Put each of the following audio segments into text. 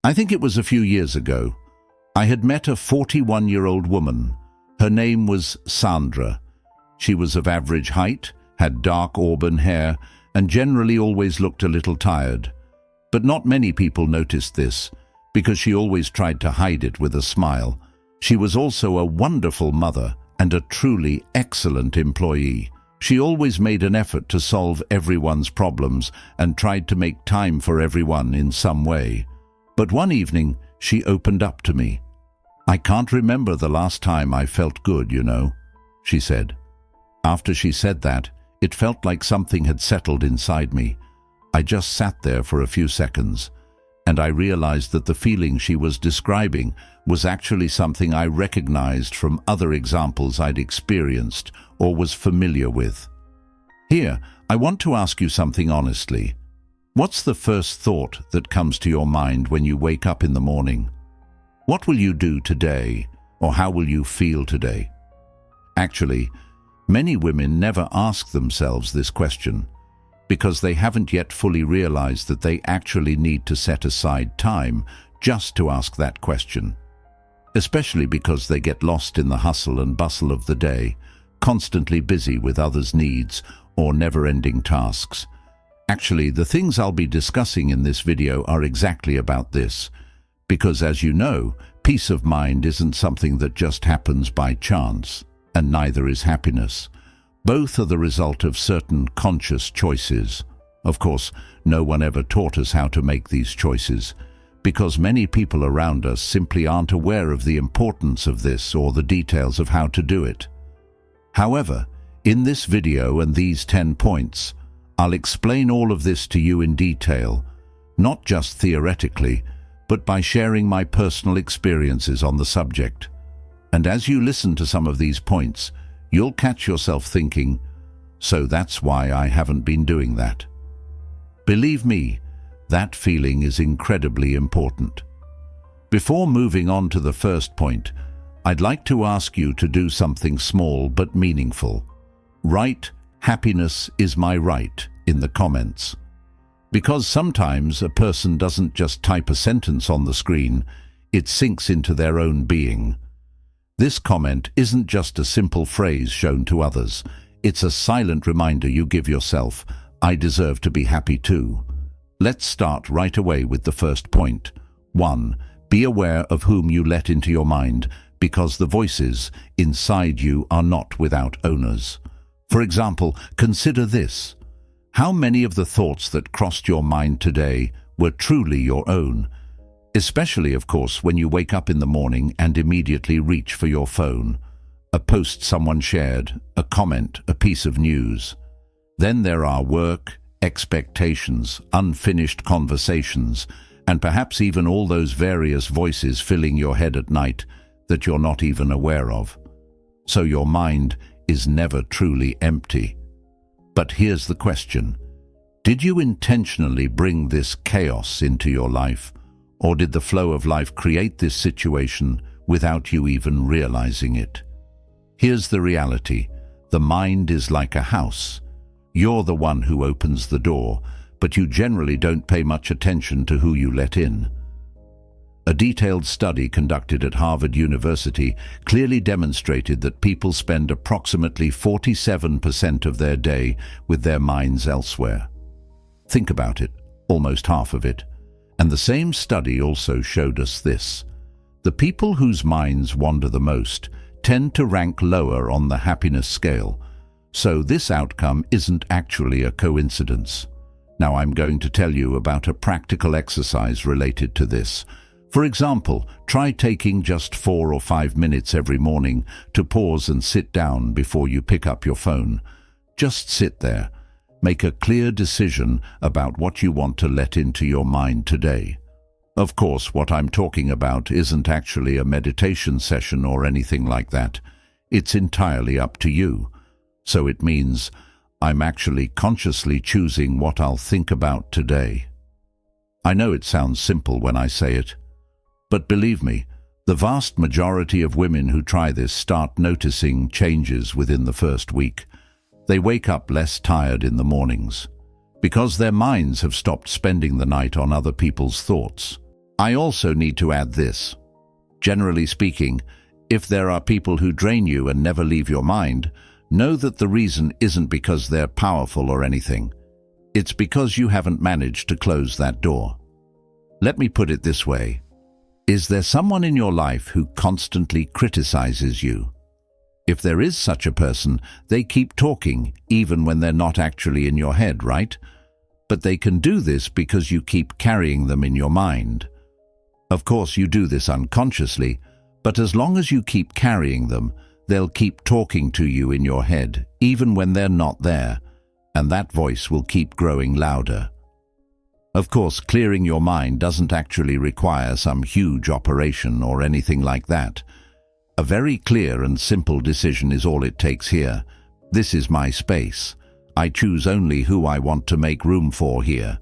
I think it was a few years ago. I had met a 41-year-old woman. Her name was Sandra. She was of average height, had dark auburn hair, and generally always looked a little tired. But not many people noticed this, because she always tried to hide it with a smile. She was also a wonderful mother and a truly excellent employee. She always made an effort to solve everyone's problems and tried to make time for everyone in some way. But one evening, she opened up to me. "I can't remember the last time I felt good, you know," she said. After she said that, it felt like something had settled inside me. I just sat there for a few seconds, and I realized that the feeling she was describing was actually something I recognized from other examples I'd experienced or was familiar with. Here, I want to ask you something honestly. What's the first thought that comes to your mind when you wake up in the morning? What will you do today, or how will you feel today? Actually, many women never ask themselves this question because they haven't yet fully realized that they actually need to set aside time just to ask that question. Especially because they get lost in the hustle and bustle of the day, constantly busy with others' needs or never-ending tasks. Actually, the things I'll be discussing in this video are exactly about this, because as you know, peace of mind isn't something that just happens by chance, and neither is happiness. Both are the result of certain conscious choices. Of course, no one ever taught us how to make these choices, because many people around us simply aren't aware of the importance of this or the details of how to do it. However, in this video and these 10 points, I'll explain all of this to you in detail, not just theoretically, but by sharing my personal experiences on the subject. And as you listen to some of these points, you'll catch yourself thinking, "So that's why I haven't been doing that." Believe me, that feeling is incredibly important. Before moving on to the first point, I'd like to ask you to do something small but meaningful. Write "Happiness is my right" in the comments. Because sometimes a person doesn't just type a sentence on the screen, it sinks into their own being. This comment isn't just a simple phrase shown to others. It's a silent reminder you give yourself, "I deserve to be happy too." Let's start right away with the first point. 1. Be aware of whom you let into your mind, because the voices inside you are not without owners. For example, consider this. How many of the thoughts that crossed your mind today were truly your own? Especially, of course, when you wake up in the morning and immediately reach for your phone. A post someone shared, a comment, a piece of news. Then there are work, expectations, unfinished conversations, and perhaps even all those various voices filling your head at night that you're not even aware of. So your mind is never truly empty. But here's the question. Did you intentionally bring this chaos into your life? Or did the flow of life create this situation without you even realizing it? Here's the reality. The mind is like a house. You're the one who opens the door, but you generally don't pay much attention to who you let in. A detailed study conducted at Harvard University clearly demonstrated that people spend approximately 47% of their day with their minds elsewhere. Think about it, almost half of it. And the same study also showed us this. The people whose minds wander the most tend to rank lower on the happiness scale. So this outcome isn't actually a coincidence. Now I'm going to tell you about a practical exercise related to this. For example, try taking just 4 or 5 minutes every morning to pause and sit down before you pick up your phone. Just sit there. Make a clear decision about what you want to let into your mind today. Of course, what I'm talking about isn't actually a meditation session or anything like that. It's entirely up to you. So it means I'm actually consciously choosing what I'll think about today. I know it sounds simple when I say it, but believe me, the vast majority of women who try this start noticing changes within the first week. They wake up less tired in the mornings, because their minds have stopped spending the night on other people's thoughts. I also need to add this. Generally speaking, if there are people who drain you and never leave your mind, know that the reason isn't because they're powerful or anything. It's because you haven't managed to close that door. Let me put it this way. Is there someone in your life who constantly criticizes you? If there is such a person, they keep talking even when they're not actually in your head, right? But they can do this because you keep carrying them in your mind. Of course, you do this unconsciously, but as long as you keep carrying them, they'll keep talking to you in your head, even when they're not there, and that voice will keep growing louder. Of course, clearing your mind doesn't actually require some huge operation or anything like that. A very clear and simple decision is all it takes here. This is my space. I choose only who I want to make room for here.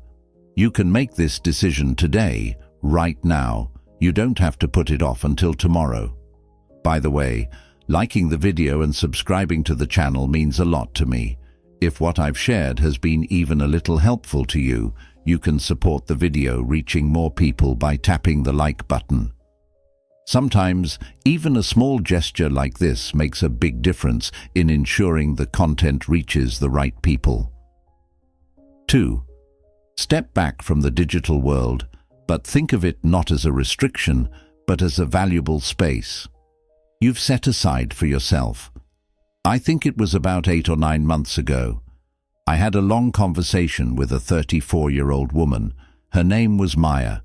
You can make this decision today, right now. You don't have to put it off until tomorrow. By the way, liking the video and subscribing to the channel means a lot to me. If what I've shared has been even a little helpful to you, you can support the video reaching more people by tapping the like button. Sometimes, even a small gesture like this makes a big difference in ensuring the content reaches the right people. 2. Step back from the digital world, but think of it not as a restriction, but as a valuable space you've set aside for yourself. I think it was about 8 or 9 months ago. I had a long conversation with a 34-year-old woman. Her name was Maya.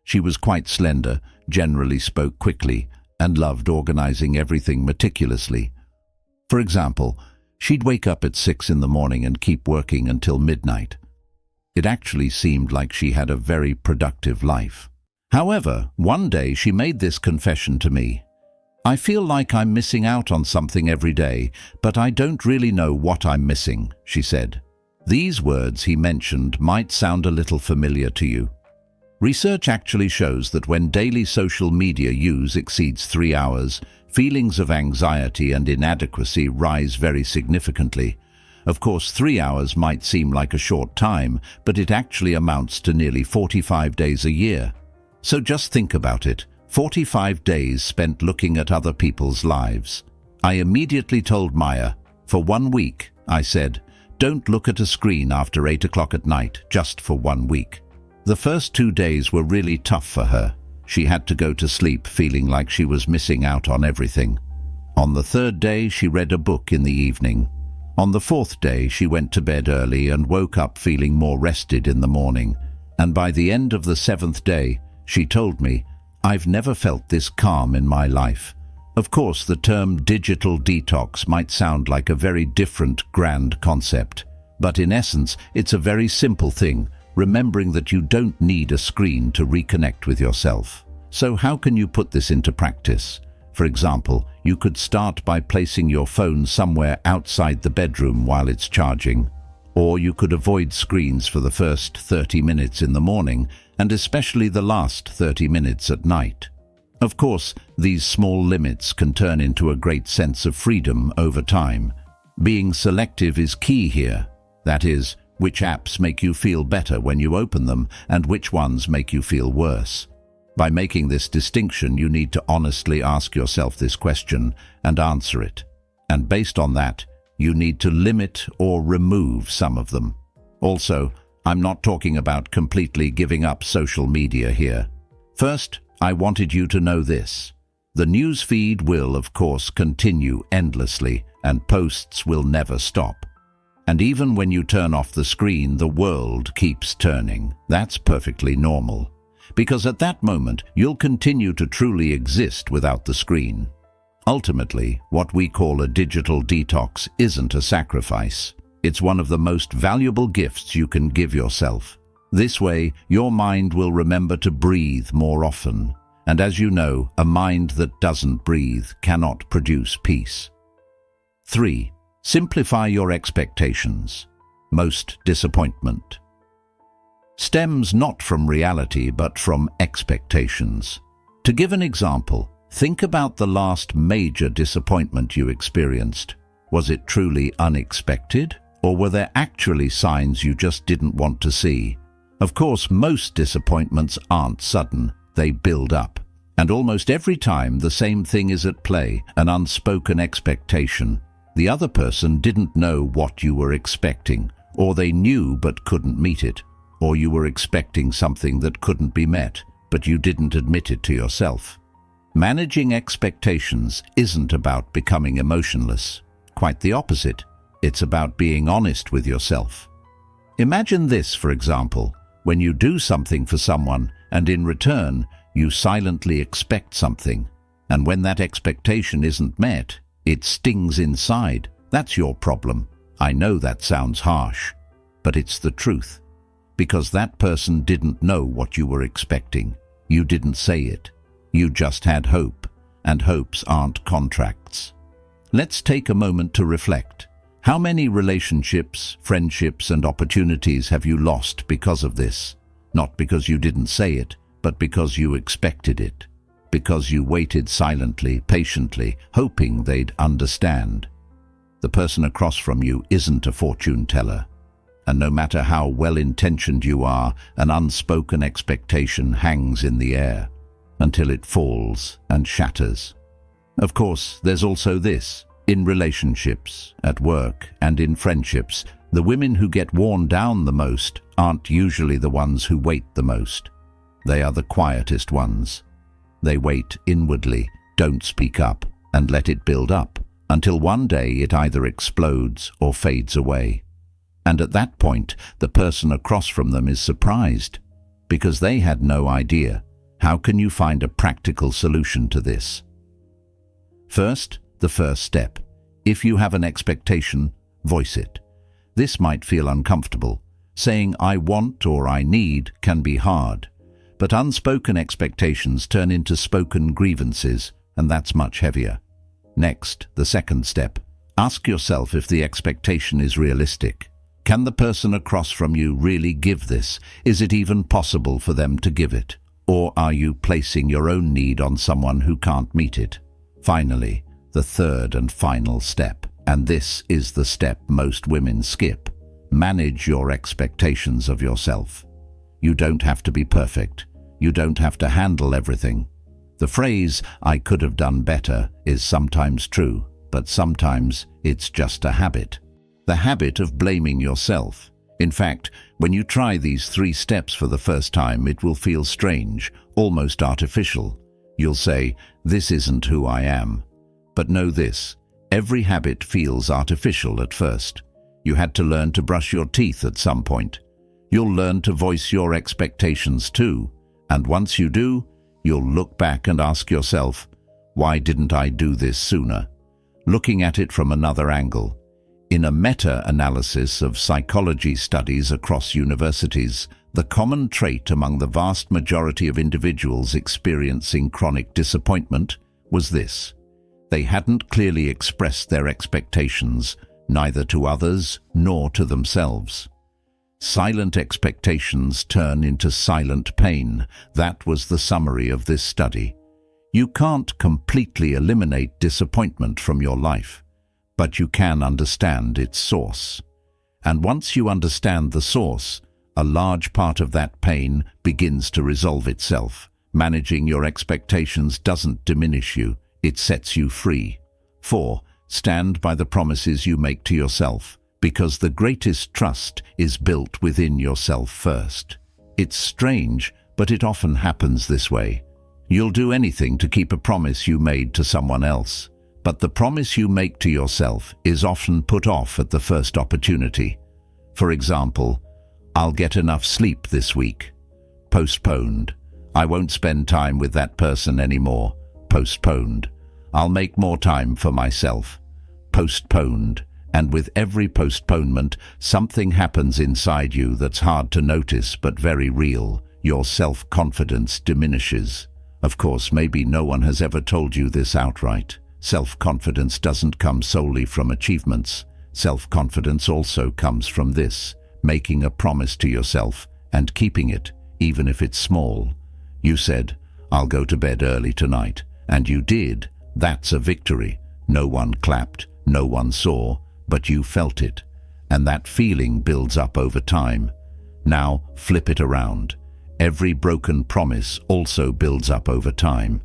She was quite slender, generally spoke quickly, and loved organizing everything meticulously. For example, she'd wake up at 6 in the morning and keep working until midnight. It actually seemed like she had a very productive life. However, one day she made this confession to me. I feel like I'm missing out on something every day, but I don't really know what I'm missing, she said. These words he mentioned might sound a little familiar to you. Research actually shows that when daily social media use exceeds 3 hours, feelings of anxiety and inadequacy rise very significantly. Of course, 3 hours might seem like a short time, but it actually amounts to nearly 45 days a year. So just think about it. 45 days spent looking at other people's lives. I immediately told Maya, for 1 week, I said, don't look at a screen after 8 o'clock at night, just for 1 week. The first 2 days were really tough for her. She had to go to sleep feeling like she was missing out on everything. On the 3rd day, she read a book in the evening. On the 4th day, she went to bed early and woke up feeling more rested in the morning. And by the end of the 7th day, she told me, I've never felt this calm in my life. Of course, the term digital detox might sound like a very different, grand concept. But in essence, it's a very simple thing, remembering that you don't need a screen to reconnect with yourself. So how can you put this into practice? For example, you could start by placing your phone somewhere outside the bedroom while it's charging. Or you could avoid screens for the first 30 minutes in the morning, and especially the last 30 minutes at night. Of course, these small limits can turn into a great sense of freedom over time. Being selective is key here. That is, which apps make you feel better when you open them, and which ones make you feel worse. By making this distinction, you need to honestly ask yourself this question and answer it. And based on that, you need to limit or remove some of them. Also, I'm not talking about completely giving up social media here. First, I wanted you to know this. The news feed will, of course, continue endlessly, and posts will never stop. And even when you turn off the screen, the world keeps turning. That's perfectly normal. Because at that moment, you'll continue to truly exist without the screen. Ultimately, what we call a digital detox isn't a sacrifice. It's one of the most valuable gifts you can give yourself. This way, your mind will remember to breathe more often. And as you know, a mind that doesn't breathe cannot produce peace. 3. Simplify your expectations. Most disappointment stems not from reality but from expectations. To give an example, think about the last major disappointment you experienced. Was it truly unexpected, or were there actually signs you just didn't want to see? Of course, most disappointments aren't sudden. they build up. And almost every time the same thing is at play, an unspoken expectation. The other person didn't know what you were expecting, or they knew but couldn't meet it, or you were expecting something that couldn't be met, but you didn't admit it to yourself. Managing expectations isn't about becoming emotionless. Quite the opposite. It's about being honest with yourself. Imagine this, for example, when you do something for someone and in return you silently expect something, and when that expectation isn't met, it stings inside. That's your problem. I know that sounds harsh, but it's the truth. Because that person didn't know what you were expecting. You didn't say it. You just had hope, and hopes aren't contracts. Let's take a moment to reflect. How many relationships, friendships, and opportunities have you lost because of this? Not because you didn't say it, but because you expected it. Because you waited silently, patiently, hoping they'd understand. The person across from you isn't a fortune teller. And no matter how well-intentioned you are, an unspoken expectation hangs in the air until it falls and shatters. Of course, there's also this. In relationships, at work, and in friendships, the women who get worn down the most aren't usually the ones who wait the most. They are the quietest ones. They wait inwardly, don't speak up, and let it build up, until one day it either explodes or fades away. And at that point, the person across from them is surprised, because they had no idea. How can you find a practical solution to this? First, the first step. If you have an expectation, voice it. This might feel uncomfortable. Saying I want or I need can be hard. But unspoken expectations turn into spoken grievances, and that's much heavier. Next, the second step. Ask yourself if the expectation is realistic. Can the person across from you really give this? Is it even possible for them to give it? Or are you placing your own need on someone who can't meet it? Finally, the third and final step, and this is the step most women skip. Manage your expectations of yourself. You don't have to be perfect. You don't have to handle everything. The phrase, "I could have done better," is sometimes true, but sometimes it's just a habit. The habit of blaming yourself. In fact, when you try these 3 steps for the first time, it will feel strange, almost artificial. You'll say, "This isn't who I am." But know this, every habit feels artificial at first. You had to learn to brush your teeth at some point. You'll learn to voice your expectations too. And once you do, you'll look back and ask yourself, why didn't I do this sooner? Looking at it from another angle. In a meta-analysis of psychology studies across universities, the common trait among the vast majority of individuals experiencing chronic disappointment was this. They hadn't clearly expressed their expectations, neither to others nor to themselves. Silent expectations turn into silent pain. That was the summary of this study. You can't completely eliminate disappointment from your life, but you can understand its source. And once you understand the source, a large part of that pain begins to resolve itself. Managing your expectations doesn't diminish you, it sets you free. 4. Stand by the promises you make to yourself, because the greatest trust is built within yourself first. It's strange, but it often happens this way. You'll do anything to keep a promise you made to someone else, but the promise you make to yourself is often put off at the first opportunity. For example, I'll get enough sleep this week. Postponed. I won't spend time with that person anymore. Postponed. I'll make more time for myself. Postponed. And with every postponement, something happens inside you that's hard to notice but very real. Your self-confidence diminishes. Of course, maybe no one has ever told you this outright. Self-confidence doesn't come solely from achievements. Self-confidence also comes from this, making a promise to yourself and keeping it, even if it's small. You said, "I'll go to bed early tonight," and you did. That's a victory. No one clapped, no one saw, but you felt it. And that feeling builds up over time. Now flip it around. every broken promise also builds up over time.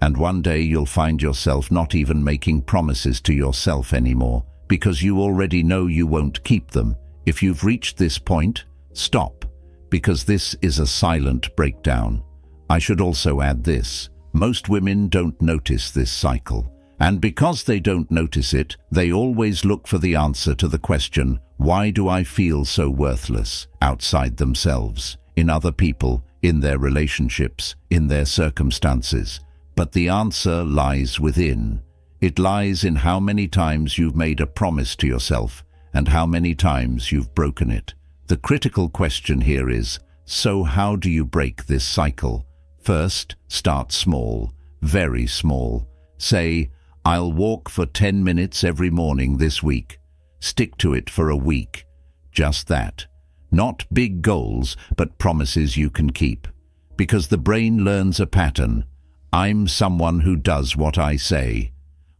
And one day you'll find yourself not even making promises to yourself anymore, because you already know you won't keep them. If you've reached this point, stop, because this is a silent breakdown. I should also add this: most women don't notice this cycle. And because they don't notice it, they always look for the answer to the question, why do I feel so worthless? Outside themselves, in other people, in their relationships, in their circumstances. But the answer lies within. It lies in how many times you've made a promise to yourself and how many times you've broken it. The critical question here is, so how do you break this cycle? First, start small, very small. Say, I'll walk for 10 minutes every morning this week. Stick to it for a week. Just that. Not big goals, but promises you can keep. Because the brain learns a pattern. I'm someone who does what I say.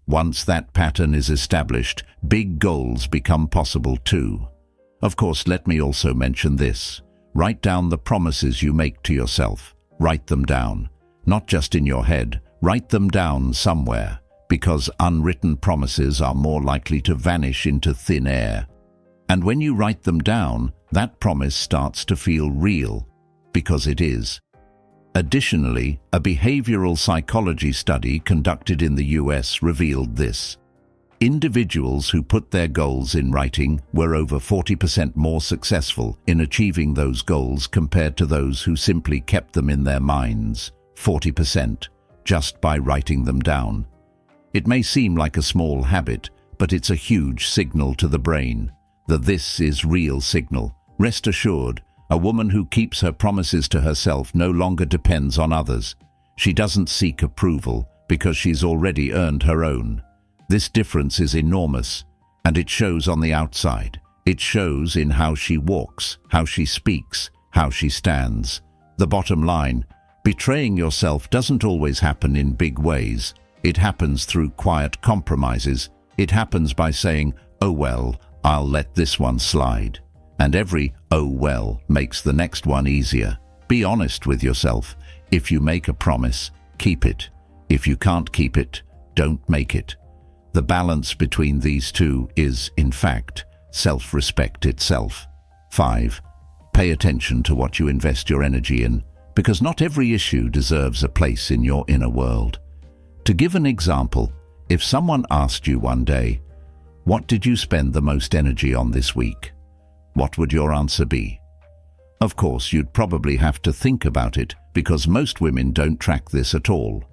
Once that pattern is established, big goals become possible too. Of course, let me also mention this. Write down the promises you make to yourself. Write them down. Not just in your head. Write them down somewhere. Because unwritten promises are more likely to vanish into thin air. And when you write them down, that promise starts to feel real, because it is. Additionally, a behavioral psychology study conducted in the US revealed this. Individuals who put their goals in writing were over 40% more successful in achieving those goals compared to those who simply kept them in their minds. 40%, just by writing them down. It may seem like a small habit, but it's a huge signal to the brain. The "this is real" signal. Rest assured, a woman who keeps her promises to herself no longer depends on others. She doesn't seek approval because she's already earned her own. This difference is enormous, and it shows on the outside. It shows in how she walks, how she speaks, how she stands. The bottom line, betraying yourself doesn't always happen in big ways. It happens through quiet compromises. It happens by saying, oh well, I'll let this one slide. And every oh well makes the next one easier. Be honest with yourself. If you make a promise, keep it. If you can't keep it, don't make it. The balance between these two is, in fact, self-respect itself. 5. Pay attention to what you invest your energy in, because not every issue deserves a place in your inner world. To give an example, if someone asked you one day, what did you spend the most energy on this week? What would your answer be? Of course, you'd probably have to think about it, because most women don't track this at all.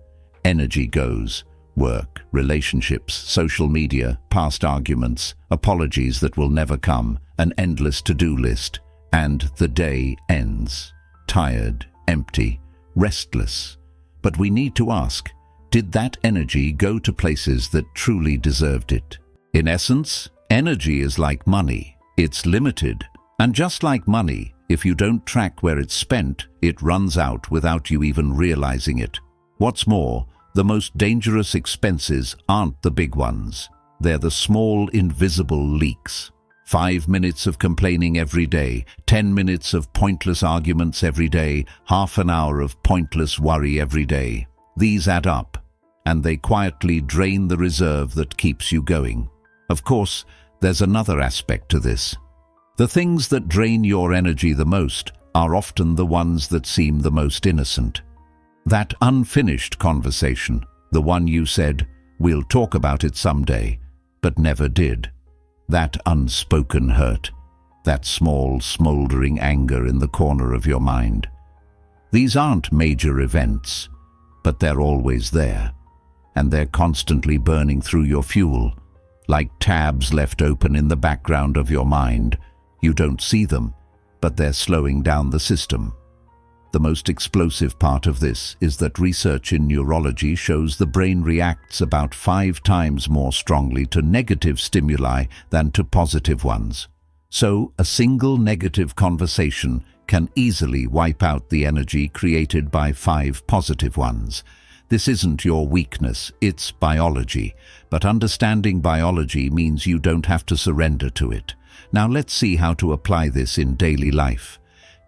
Energy goes. Work, relationships, social media, past arguments, apologies that will never come, an endless to-do list, and the day ends. Tired, empty, restless. But we need to ask, did that energy go to places that truly deserved it? In essence, energy is like money. It's limited. And just like money, if you don't track where it's spent, it runs out without you even realizing it. What's more, the most dangerous expenses aren't the big ones. They're the small, invisible leaks. 5 minutes of complaining every day, 10 minutes of pointless arguments every day, half an hour of pointless worry every day. These add up, and they quietly drain the reserve that keeps you going. Of course, there's another aspect to this. The things that drain your energy the most are often the ones that seem the most innocent. That unfinished conversation, the one you said, we'll talk about it someday, but never did. That unspoken hurt, that small, smoldering anger in the corner of your mind. These aren't major events, but they're always there, and they're constantly burning through your fuel, like tabs left open in the background of your mind. You don't see them, but they're slowing down the system. The most explosive part of this is that research in neurology shows the brain reacts about 5 times more strongly to negative stimuli than to positive ones. So, a single negative conversation can easily wipe out the energy created by 5 positive ones. This isn't your weakness, it's biology. But understanding biology means you don't have to surrender to it. Now let's see how to apply this in daily life.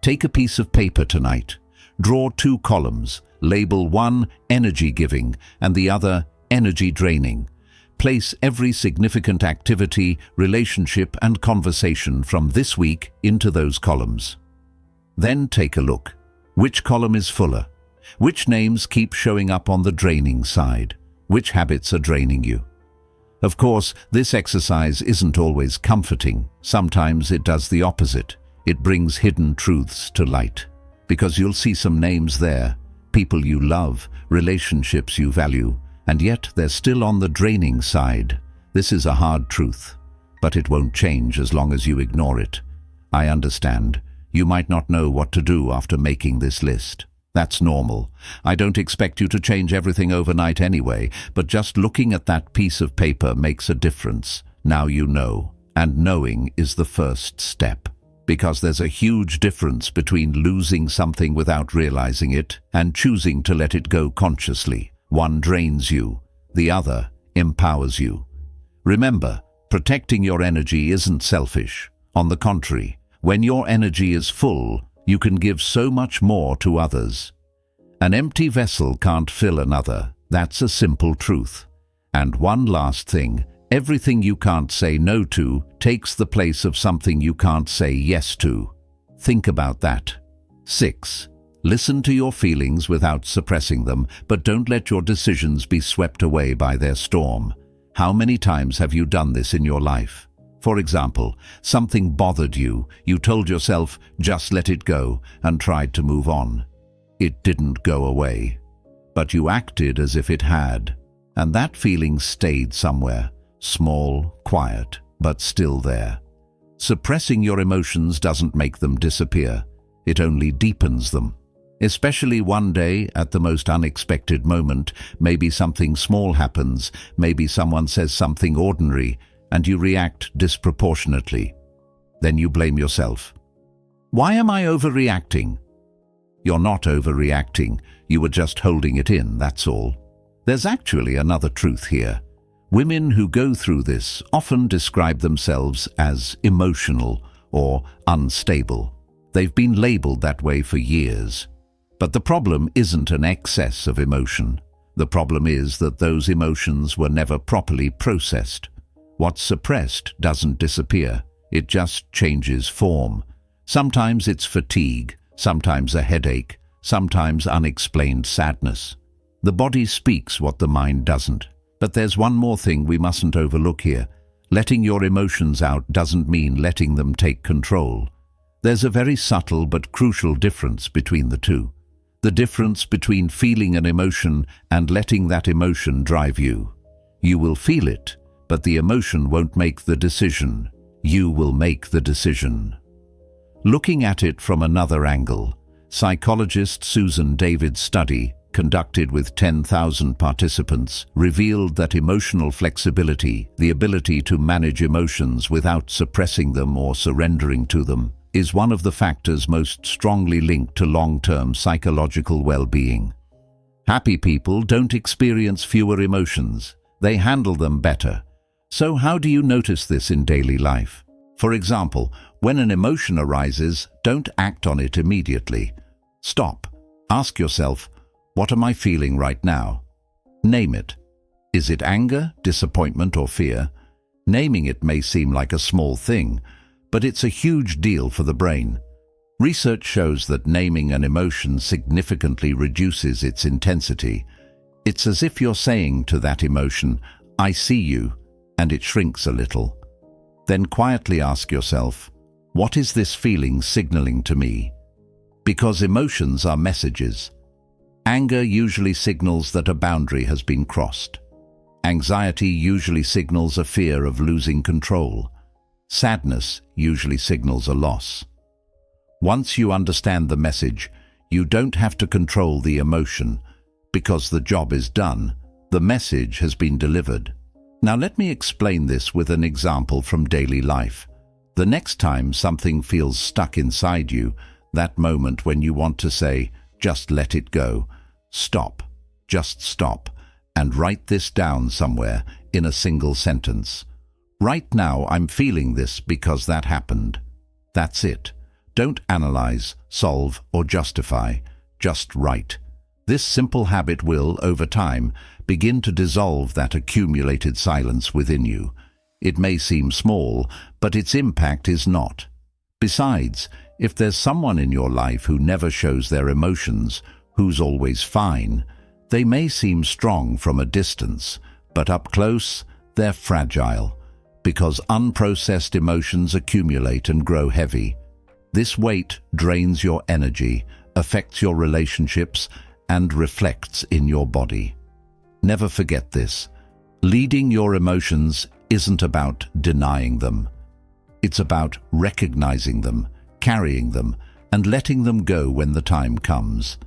Take a piece of paper tonight. Draw two columns. Label one energy-giving and the other energy-draining. Place every significant activity, relationship and conversation from this week into those columns. Then take a look. Which column is fuller? Which names keep showing up on the draining side? Which habits are draining you? Of course, this exercise isn't always comforting. Sometimes it does the opposite. It brings hidden truths to light. Because you'll see some names there, people you love, relationships you value, and yet they're still on the draining side. This is a hard truth, but it won't change as long as you ignore it. I understand. You might not know what to do after making this list. That's normal. I don't expect you to change everything overnight anyway, but just looking at that piece of paper makes a difference. Now you know, and knowing is the first step. Because there's a huge difference between losing something without realizing it and choosing to let it go consciously. One drains you, the other empowers you. Remember, protecting your energy isn't selfish. On the contrary, when your energy is full, you can give so much more to others. An empty vessel can't fill another. That's a simple truth. And one last thing, everything you can't say no to takes the place of something you can't say yes to. Think about that. 6. Listen to your feelings without suppressing them, but don't let your decisions be swept away by their storm. How many times have you done this in your life? For example, something bothered you. You told yourself, just let it go, and tried to move on. It didn't go away. But you acted as if it had. And that feeling stayed somewhere. Small, quiet, but still there. Suppressing your emotions doesn't make them disappear. It only deepens them. Especially one day, at the most unexpected moment, maybe something small happens, maybe someone says something ordinary, and you react disproportionately. Then you blame yourself. Why am I overreacting? You're not overreacting. You were just holding it in, that's all. There's actually another truth here. Women who go through this often describe themselves as emotional or unstable. They've been labeled that way for years. But the problem isn't an excess of emotion. The problem is that those emotions were never properly processed. What's suppressed doesn't disappear. It just changes form. Sometimes it's fatigue, sometimes a headache, sometimes unexplained sadness. The body speaks what the mind doesn't. But there's one more thing we mustn't overlook here. Letting your emotions out doesn't mean letting them take control. There's a very subtle but crucial difference between the two. The difference between feeling an emotion and letting that emotion drive you. You will feel it, but the emotion won't make the decision. You will make the decision. Looking at it from another angle, psychologist Susan David's study, conducted with 10,000 participants, revealed that emotional flexibility, the ability to manage emotions without suppressing them or surrendering to them, is one of the factors most strongly linked to long-term psychological well-being. Happy people don't experience fewer emotions. They handle them better. So how do you notice this in daily life? For example, when an emotion arises, don't act on it immediately. Stop. Ask yourself, what am I feeling right now? Name it. Is it anger, disappointment, or fear? Naming it may seem like a small thing, but it's a huge deal for the brain. Research shows that naming an emotion significantly reduces its intensity. It's as if you're saying to that emotion, I see you, and it shrinks a little. Then quietly ask yourself, what is this feeling signaling to me? Because emotions are messages. Anger usually signals that a boundary has been crossed. Anxiety usually signals a fear of losing control. Sadness usually signals a loss. Once you understand the message, you don't have to control the emotion, because the job is done. The message has been delivered. Now let me explain this with an example from daily life. The next time something feels stuck inside you, that moment when you want to say, just let it go, stop, just stop, and write this down somewhere in a single sentence. Right now I'm feeling this because that happened. That's it. Don't analyze, solve, or justify. just right. This simple habit will, over time, begin to dissolve that accumulated silence within you. It may seem small, but its impact is not. Besides, if there's someone in your life who never shows their emotions, who's always fine, they may seem strong from a distance, but up close, they're fragile, because unprocessed emotions accumulate and grow heavy. This weight drains your energy, affects your relationships, and reflects in your body. Never forget this. Leading your emotions isn't about denying them. It's about recognizing them, carrying them, and letting them go when the time comes.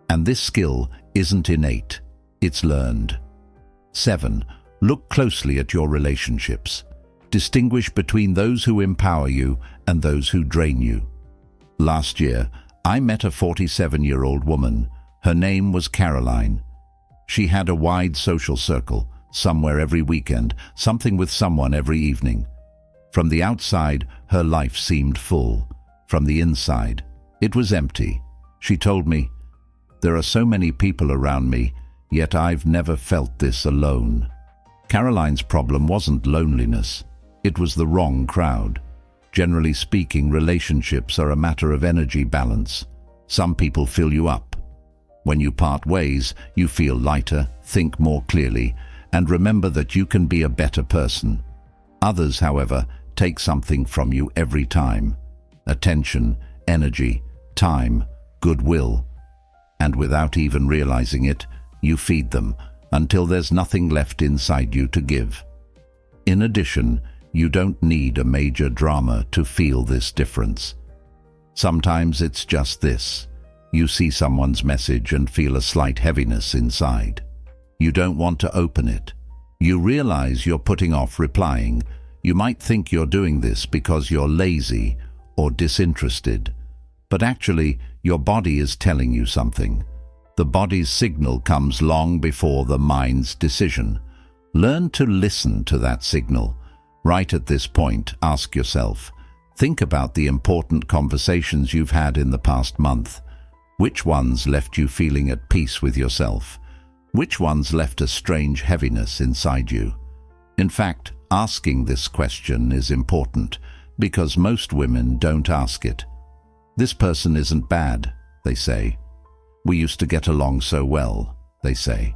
And this skill isn't innate, it's learned. 7. Look closely at your relationships. Distinguish between those who empower you and those who drain you. Last year, I met a 47-year-old woman. Her name was Caroline. She had a wide social circle, somewhere every weekend, something with someone every evening. From the outside, her life seemed full. From the inside, it was empty. She told me, "There are so many people around me, yet I've never felt this alone." Caroline's problem wasn't loneliness. It was the wrong crowd. Generally speaking, relationships are a matter of energy balance. Some people fill you up. When you part ways, you feel lighter, think more clearly, and remember that you can be a better person. Others, however, take something from you every time. Attention, energy, time, goodwill. And without even realizing it, you feed them until there's nothing left inside you to give. In addition, you don't need a major drama to feel this difference. Sometimes it's just this. You see someone's message and feel a slight heaviness inside. You don't want to open it. You realize you're putting off replying. You might think you're doing this because you're lazy or disinterested. But actually, your body is telling you something. The body's signal comes long before the mind's decision. Learn to listen to that signal. Right at this point, ask yourself, think about the important conversations you've had in the past month. Which ones left you feeling at peace with yourself? Which ones left a strange heaviness inside you? In fact, asking this question is important because most women don't ask it. "This person isn't bad," they say. "We used to get along so well," they say.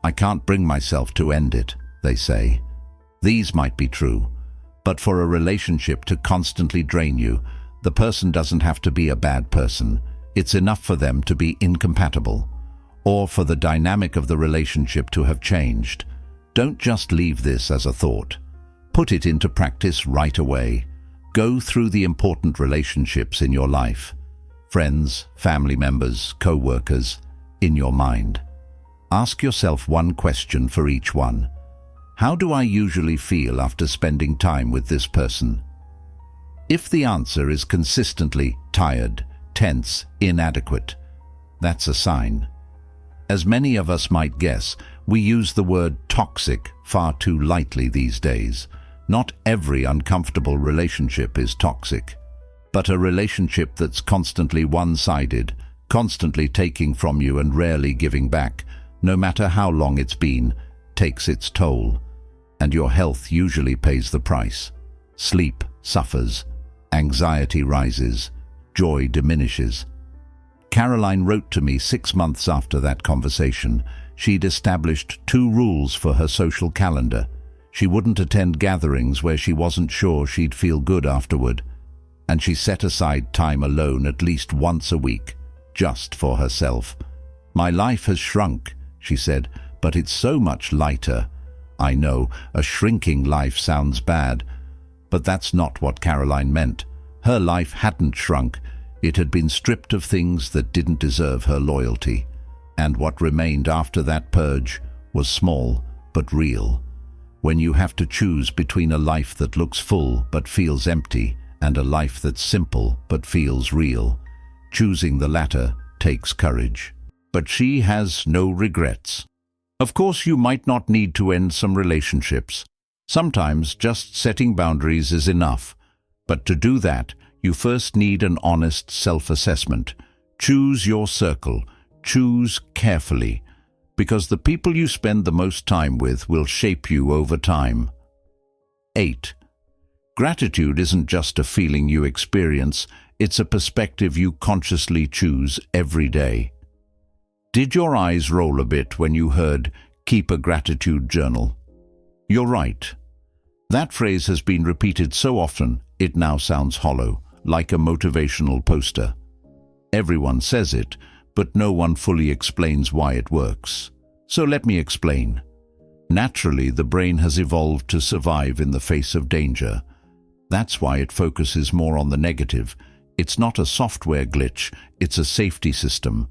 "I can't bring myself to end it," they say. These might be true, but for a relationship to constantly drain you, the person doesn't have to be a bad person. It's enough for them to be incompatible, or for the dynamic of the relationship to have changed. Don't just leave this as a thought. Put it into practice right away. Go through the important relationships in your life, friends, family members, co-workers, in your mind. Ask yourself one question for each one. How do I usually feel after spending time with this person? If the answer is consistently tired, tense, inadequate, that's a sign. As many of us might guess, we use the word toxic far too lightly these days. Not every uncomfortable relationship is toxic, but a relationship that's constantly one-sided, constantly taking from you and rarely giving back, no matter how long it's been, takes its toll, and your health usually pays the price. Sleep suffers, anxiety rises, joy diminishes. Caroline wrote to me 6 months after that conversation. She'd established 2 rules for her social calendar. She wouldn't attend gatherings where she wasn't sure she'd feel good afterward, and she set aside time alone at least once a week, just for herself. "My life has shrunk," she said, "but it's so much lighter." I know, a shrinking life sounds bad, but that's not what Caroline meant. Her life hadn't shrunk. It had been stripped of things that didn't deserve her loyalty, and what remained after that purge was small but real. When you have to choose between a life that looks full but feels empty and a life that's simple but feels real, choosing the latter takes courage. But she has no regrets. Of course, you might not need to end some relationships. Sometimes just setting boundaries is enough. But to do that, you first need an honest self-assessment. Choose your circle. Choose carefully, because the people you spend the most time with will shape you over time. 8. Gratitude isn't just a feeling you experience, it's a perspective you consciously choose every day. Did your eyes roll a bit when you heard, "Keep a gratitude journal"? You're right. That phrase has been repeated so often, it now sounds hollow, like a motivational poster. Everyone says it, but no one fully explains why it works. So let me explain. Naturally, the brain has evolved to survive in the face of danger. That's why it focuses more on the negative. It's not a software glitch, it's a safety system.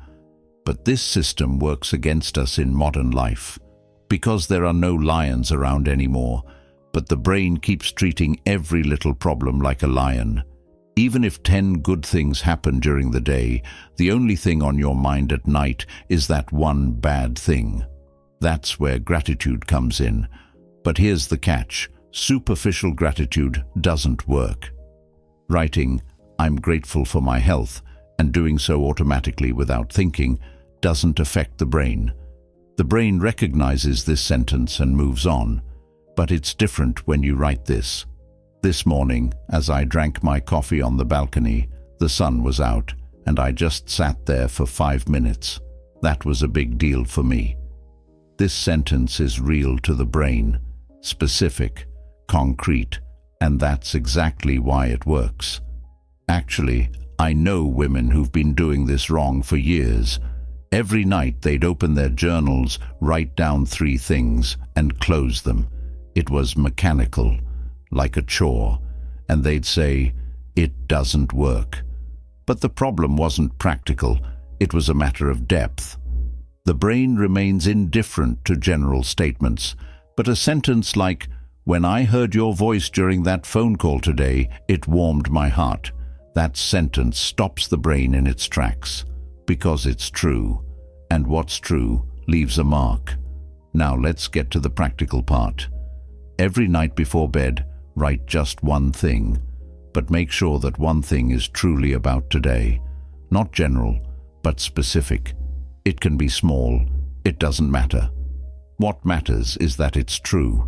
But this system works against us in modern life, because there are no lions around anymore, but the brain keeps treating every little problem like a lion. Even if 10 good things happen during the day, the only thing on your mind at night is that one bad thing. That's where gratitude comes in. But here's the catch: superficial gratitude doesn't work. Writing, "I'm grateful for my health," and doing so automatically without thinking, doesn't affect the brain. The brain recognizes this sentence and moves on. But it's different when you write this. This morning, as I drank my coffee on the balcony, the sun was out, and I just sat there for 5 minutes. That was a big deal for me. This sentence is real to the brain, specific, concrete, and that's exactly why it works. Actually, I know women who've been doing this wrong for years. Every night they'd open their journals, write down 3 things, and close them. It was mechanical, like a chore, and they'd say, "It doesn't work." But the problem wasn't practical, it was a matter of depth. The brain remains indifferent to general statements, but a sentence like, "When I heard your voice during that phone call today, it warmed my heart," that sentence stops the brain in its tracks, because it's true, and what's true leaves a mark. Now let's get to the practical part. Every night before bed, write just one thing, but make sure that one thing is truly about today. Not general, but specific. It can be small, it doesn't matter. What matters is that it's true.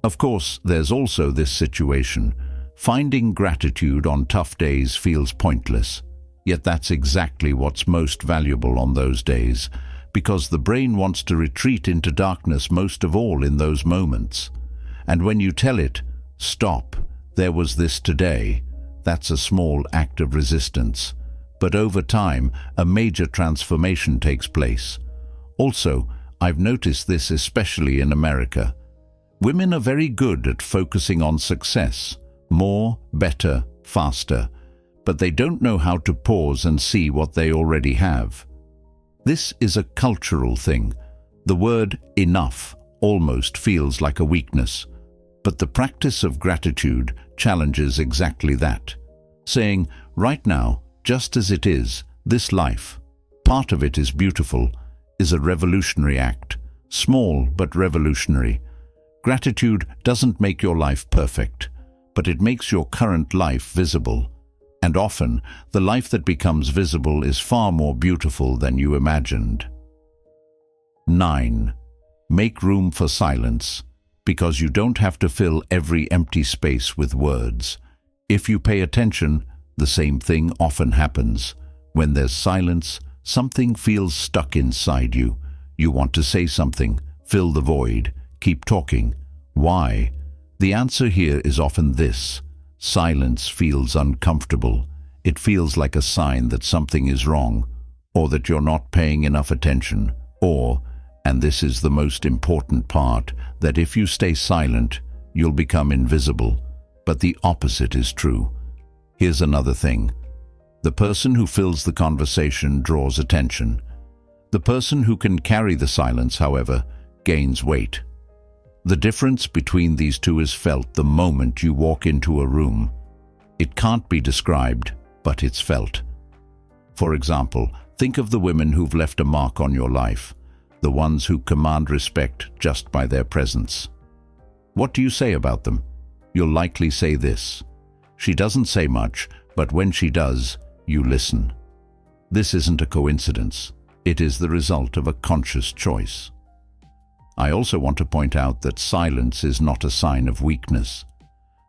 Of course, there's also this situation. Finding gratitude on tough days feels pointless. Yet that's exactly what's most valuable on those days, because the brain wants to retreat into darkness most of all in those moments. And when you tell it, "Stop, there was this today," that's a small act of resistance. But over time, a major transformation takes place. Also, I've noticed this especially in America. Women are very good at focusing on success, more, better, faster, but they don't know how to pause and see what they already have. This is a cultural thing. The word enough almost feels like a weakness, but the practice of gratitude challenges exactly that. Saying, right now, just as it is, this life, part of it is beautiful, is a revolutionary act, small but revolutionary. Gratitude doesn't make your life perfect, but it makes your current life visible. And often, the life that becomes visible is far more beautiful than you imagined. 9. Make room for silence, because you don't have to fill every empty space with words. If you pay attention, the same thing often happens. When there's silence, something feels stuck inside you. You want to say something, fill the void, keep talking. Why? The answer here is often this: silence feels uncomfortable. It feels like a sign that something is wrong, or that you're not paying enough attention, or, and this is the most important part, that if you stay silent, you'll become invisible. But the opposite is true. Here's another thing. The person who fills the conversation draws attention. The person who can carry the silence, however, gains weight. The difference between these two is felt the moment you walk into a room. It can't be described, but it's felt. For example, think of the women who've left a mark on your life, the ones who command respect just by their presence. What do you say about them? You'll likely say this: she doesn't say much, but when she does, you listen. This isn't a coincidence. It is the result of a conscious choice. I also want to point out that silence is not a sign of weakness.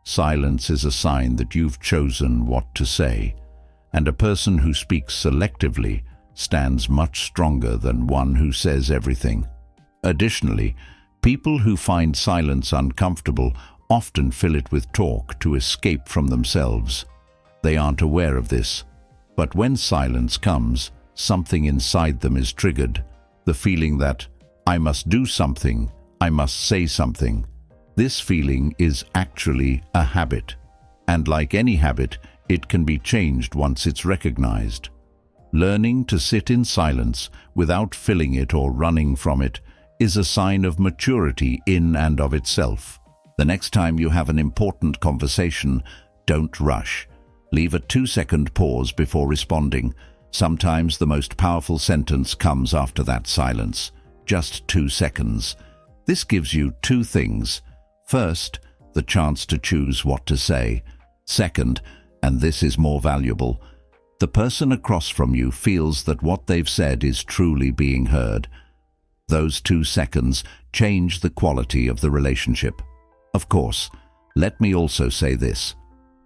Silence is a sign that you've chosen what to say, and a person who speaks selectively stands much stronger than one who says everything. Additionally, people who find silence uncomfortable often fill it with talk to escape from themselves. They aren't aware of this, but when silence comes, something inside them is triggered, the feeling that, I must do something, I must say something. This feeling is actually a habit, and like any habit, it can be changed once it's recognized. Learning to sit in silence without filling it or running from it is a sign of maturity in and of itself. The next time you have an important conversation, don't rush. Leave a 2-second pause before responding. Sometimes the most powerful sentence comes after that silence. Just 2 seconds. This gives you two things. First, the chance to choose what to say. Second, and this is more valuable, the person across from you feels that what they've said is truly being heard. Those 2 seconds change the quality of the relationship. Of course, let me also say this.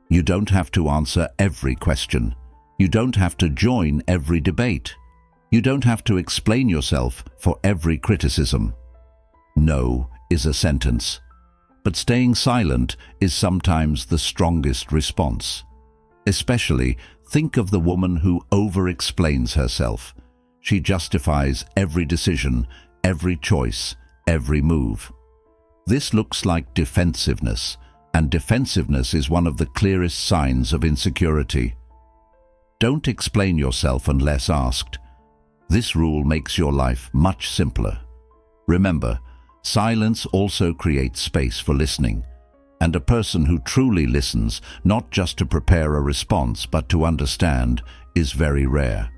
You don't have to answer every question. You don't have to join every debate. You don't have to explain yourself for every criticism. No is a sentence, but staying silent is sometimes the strongest response. Especially, think of the woman who over-explains herself. She justifies every decision, every choice, every move. This looks like defensiveness, and defensiveness is one of the clearest signs of insecurity. Don't explain yourself unless asked. This rule makes your life much simpler. Remember, silence also creates space for listening, and a person who truly listens, not just to prepare a response but to understand, is very rare.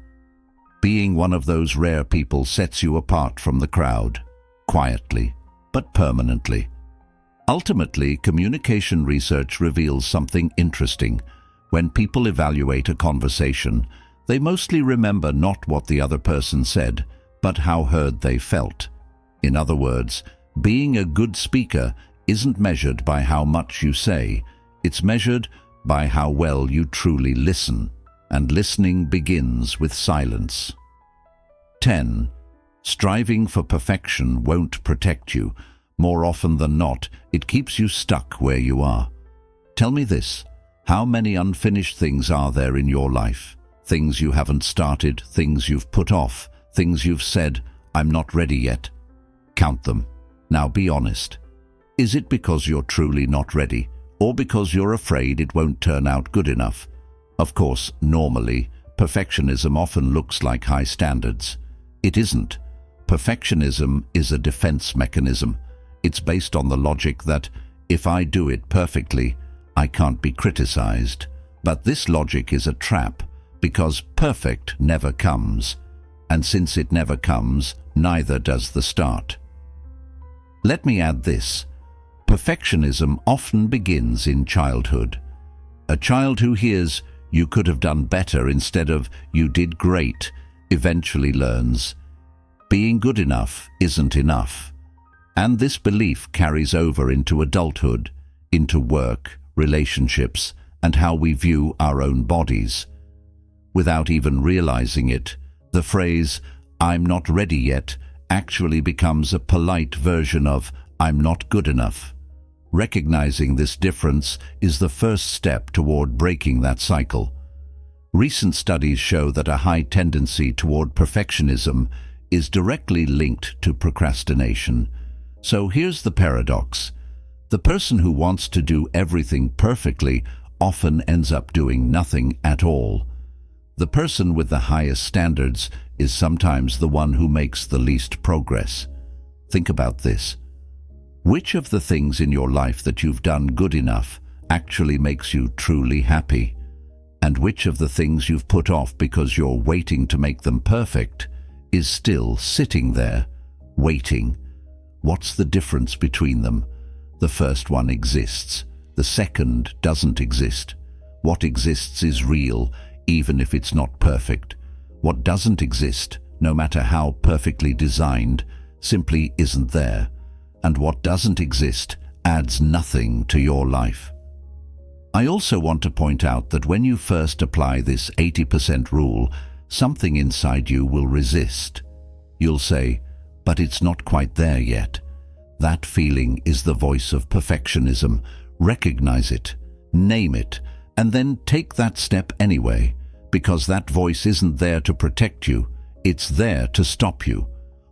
Being one of those rare people sets you apart from the crowd, quietly but permanently. Ultimately, communication research reveals something interesting. When people evaluate a conversation, they mostly remember not what the other person said, but how heard they felt. In other words, being a good speaker isn't measured by how much you say, it's measured by how well you truly listen, and listening begins with silence. 10. Striving for perfection won't protect you. More often than not, it keeps you stuck where you are. Tell me this, how many unfinished things are there in your life? Things you haven't started, things you've put off, things you've said, I'm not ready yet. Count them. Now be honest. Is it because you're truly not ready, or because you're afraid it won't turn out good enough? Of course, normally, perfectionism often looks like high standards. It isn't. Perfectionism is a defense mechanism. It's based on the logic that, if I do it perfectly, I can't be criticized. But this logic is a trap, because perfect never comes. And since it never comes, neither does the start. Let me add this. Perfectionism often begins in childhood. A child who hears, "You could have done better," instead of "You did great," eventually learns, being good enough isn't enough. And this belief carries over into adulthood, into work, relationships, and how we view our own bodies. Without even realizing it, the phrase, "I'm not ready yet," actually becomes a polite version of "I'm not good enough." Recognizing this difference is the first step toward breaking that cycle. Recent studies show that a high tendency toward perfectionism is directly linked to procrastination. So here's the paradox. The person who wants to do everything perfectly often ends up doing nothing at all. The person with the highest standards is sometimes the one who makes the least progress. Think about this. Which of the things in your life that you've done good enough actually makes you truly happy? And which of the things you've put off because you're waiting to make them perfect is still sitting there, waiting? What's the difference between them? The first one exists. The second doesn't exist. What exists is real, even if it's not perfect. What doesn't exist, no matter how perfectly designed, simply isn't there. And what doesn't exist adds nothing to your life. I also want to point out that when you first apply this 80% rule, something inside you will resist. You'll say, "But it's not quite there yet." That feeling is the voice of perfectionism. Recognize it, name it, and then take that step anyway, because that voice isn't there to protect you, it's there to stop you.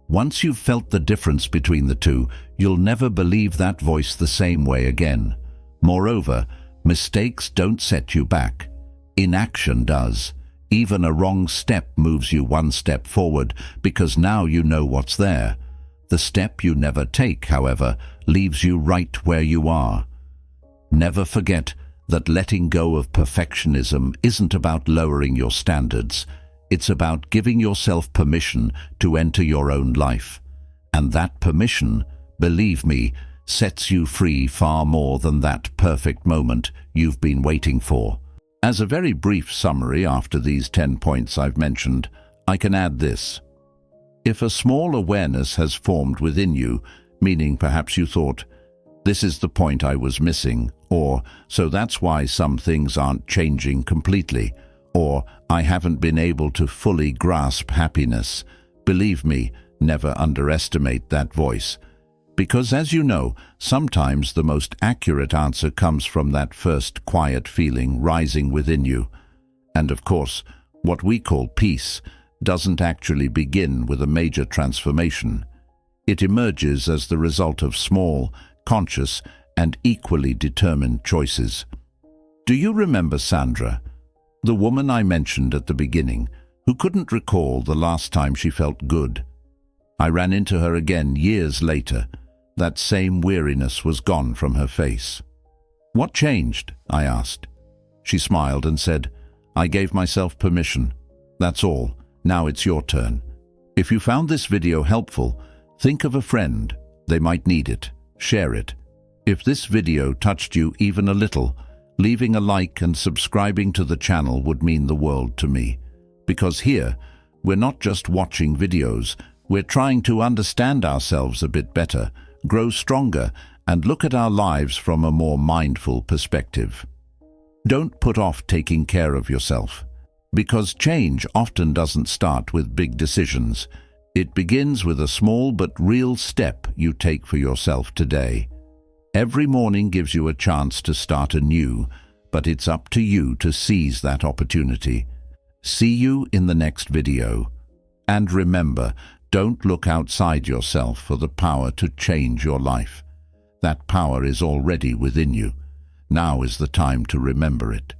Once you've felt the difference between the two, you'll never believe that voice the same way again. Moreover, mistakes don't set you back. Inaction does. Even a wrong step moves you one step forward because now you know what's there. The step you never take, however, leaves you right where you are. Never forget that letting go of perfectionism isn't about lowering your standards. It's about giving yourself permission to enter your own life. And that permission, believe me, sets you free far more than that perfect moment you've been waiting for. As a very brief summary after these 10 points I've mentioned, I can add this. If a small awareness has formed within you, meaning perhaps you thought, "This is the point I was missing," or "So that's why some things aren't changing completely," or "I haven't been able to fully grasp happiness," believe me, never underestimate that voice. Because as you know, sometimes the most accurate answer comes from that first quiet feeling rising within you. And of course, what we call peace doesn't actually begin with a major transformation. It emerges as the result of small, conscious, and equally determined choices. Do you remember Sandra, the woman I mentioned at the beginning, who couldn't recall the last time she felt good? I ran into her again years later. That same weariness was gone from her face. "What changed?" I asked. She smiled and said, "I gave myself permission. That's all. Now it's your turn." If you found this video helpful, think of a friend. They might need it. Share it. If this video touched you even a little, leaving a like and subscribing to the channel would mean the world to me. Because here, we're not just watching videos, we're trying to understand ourselves a bit better, grow stronger, and look at our lives from a more mindful perspective. Don't put off taking care of yourself, because change often doesn't start with big decisions. It begins with a small but real step you take for yourself today. Every morning gives you a chance to start anew, but it's up to you to seize that opportunity. See you in the next video. And remember, don't look outside yourself for the power to change your life. That power is already within you. Now is the time to remember it.